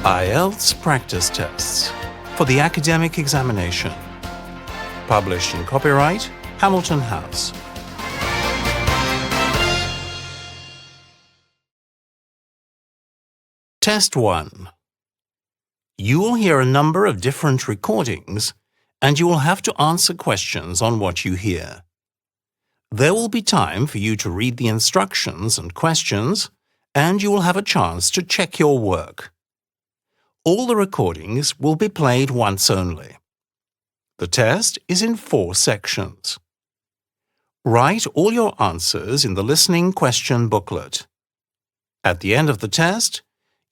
IELTS practice tests for the academic examination. Published in copyright Hamilton House. Test 1. You will hear a number of different recordings and you will have to answer questions on what you hear. There will be time for you to read the instructions and questions, and you will have a chance to check your work. All the recordings will be played once only. The test is in 4 sections. Write all your answers in the listening question booklet. At the end of the test,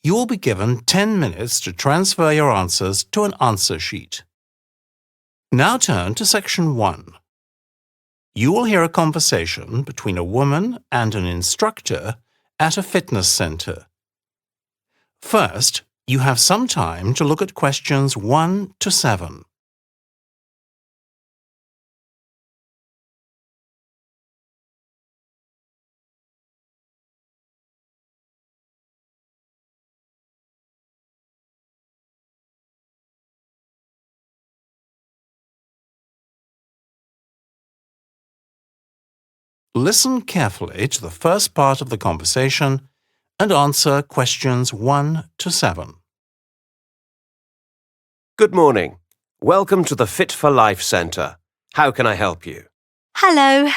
you will be given 10 minutes to transfer your answers to an answer sheet. Now turn to section 1. You will hear a conversation between a woman and an instructor at a fitness center. First, you have some time to look at questions 1 to 7. Listen carefully to the first part of the conversation and answer questions 1 to 7. Good morning. Welcome to the Fit for Life Centre. How can I help you? Hello.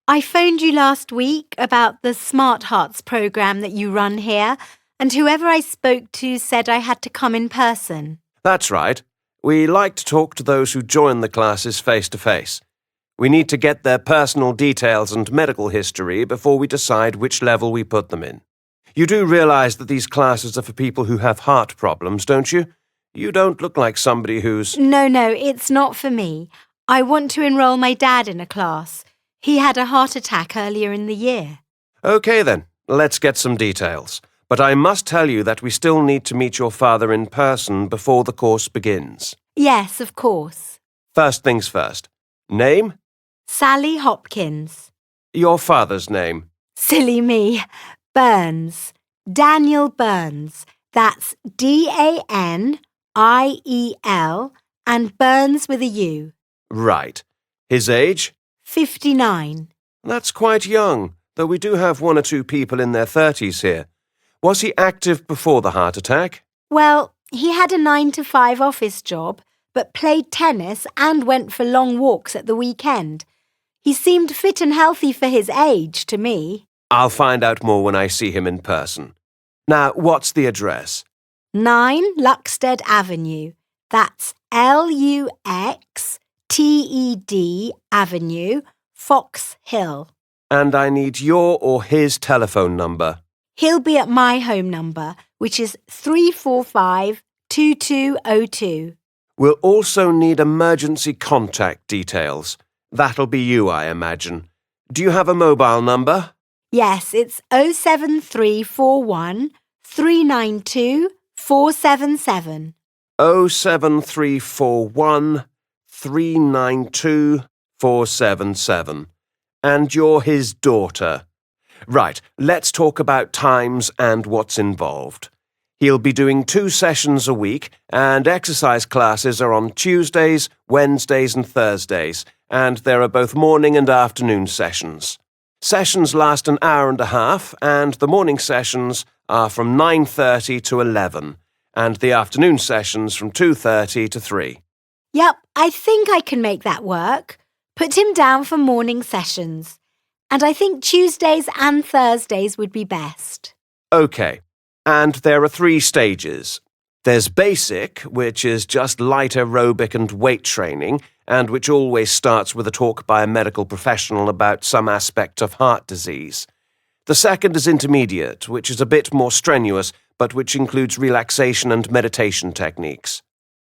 I phoned you last week about the Smart Hearts programme that you run here, and whoever I spoke to said I had to come in person. That's right. We like to talk to those who join the classes face to face. We need to get their personal details and medical history before we decide which level we put them in. You do realise that these classes are for people who have heart problems, don't you? You don't look like somebody who's... No, it's not for me. I want to enrol my dad in a class. He had a heart attack earlier in the year. OK then, let's get some details. But I must tell you that we still need to meet your father in person before the course begins. Yes, of course. First things first. Name? Sally Hopkins. Your father's name? Silly me. Burns. Daniel Burns. That's Daniel and Burns with a U. Right. His age? 59. That's quite young, though we do have 1 or 2 people in their 30s here. Was he active before the heart attack? Well, he had a 9-to-5 office job, but played tennis and went for long walks at the weekend. He seemed fit and healthy for his age, to me. I'll find out more when I see him in person. Now, what's the address? 9 Luxted Avenue. That's Luxted Avenue, Fox Hill. And I need your or his telephone number. He'll be at my home number, which is 345-2202. We'll also need emergency contact details. That'll be you, I imagine. Do you have a mobile number? Yes, it's 07341 392 477. 07341 392 477. And you're his daughter. Right, let's talk about times and what's involved. He'll be doing 2 sessions a week, and exercise classes are on Tuesdays, Wednesdays and Thursdays, and there are both morning and afternoon sessions. Sessions last an hour and a half, and the morning sessions are from 9:30 to 11, and the afternoon sessions from 2:30 to 3. Yep, I think I can make that work. Put him down for morning sessions. And I think Tuesdays and Thursdays would be best. OK. And there are 3 stages. There's basic, which is just light aerobic and weight training, and which always starts with a talk by a medical professional about some aspect of heart disease. The second is intermediate, which is a bit more strenuous, but which includes relaxation and meditation techniques.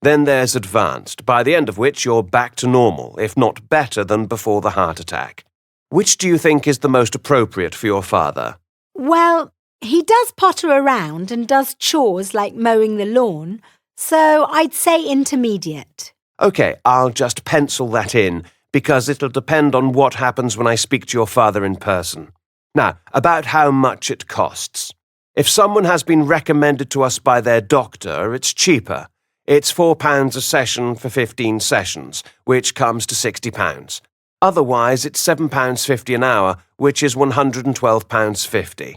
Then there's advanced, by the end of which you're back to normal, if not better than before the heart attack. Which do you think is the most appropriate for your father? Well, he does potter around and does chores like mowing the lawn, so I'd say intermediate. OK, I'll just pencil that in, because it'll depend on what happens when I speak to your father in person. Now, about how much it costs. If someone has been recommended to us by their doctor, it's cheaper. It's £4 a session for 15 sessions, which comes to £60. Otherwise, it's £7.50 an hour, which is £112.50.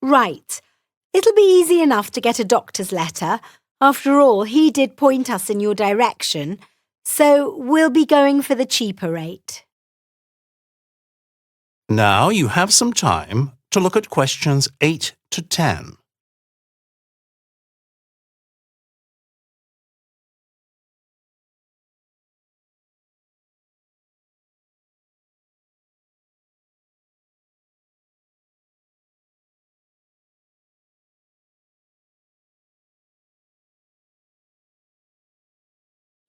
Right. It'll be easy enough to get a doctor's letter. After all, he did point us in your direction, so we'll be going for the cheaper rate. Now you have some time to look at questions 8 to 10.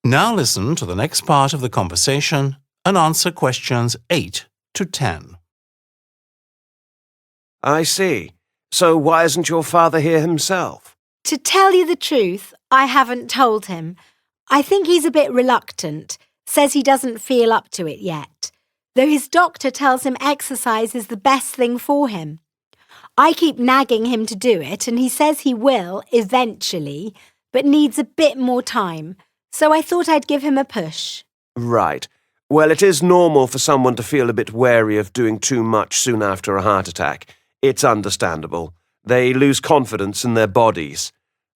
Now listen to the next part of the conversation and answer questions 8 to 10. I see. So why isn't your father here himself? To tell you the truth, I haven't told him. I think he's a bit reluctant, says he doesn't feel up to it yet, though his doctor tells him exercise is the best thing for him. I keep nagging him to do it, and he says he will, eventually, but needs a bit more time, so I thought I'd give him a push. Right. Well, it is normal for someone to feel a bit wary of doing too much soon after a heart attack. It's understandable. They lose confidence in their bodies.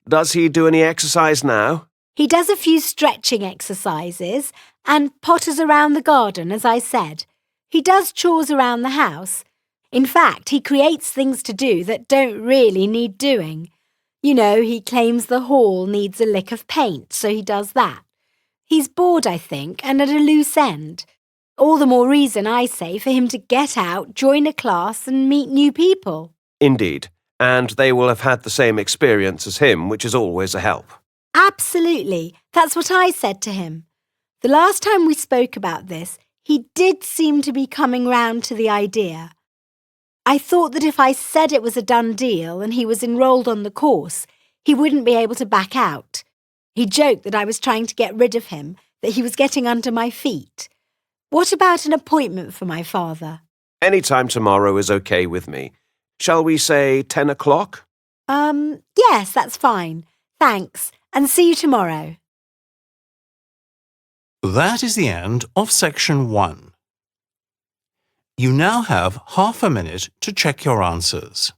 Does he do any exercise now? He does a few stretching exercises and potters around the garden, as I said. He does chores around the house. In fact, he creates things to do that don't really need doing. You know, he claims the hall needs a lick of paint, so he does that. He's bored, I think, and at a loose end. All the more reason, I say, for him to get out, join a class and meet new people. Indeed. And they will have had the same experience as him, which is always a help. Absolutely. That's what I said to him. The last time we spoke about this, he did seem to be coming round to the idea. I thought that if I said it was a done deal and he was enrolled on the course, he wouldn't be able to back out. He joked that I was trying to get rid of him, that he was getting under my feet. What about an appointment for my father? Any time tomorrow is okay with me. Shall we say 10 o'clock? Yes, that's fine. Thanks, and see you tomorrow. That is the end of section 1. You now have half a minute to check your answers.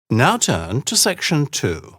Now turn to section 2.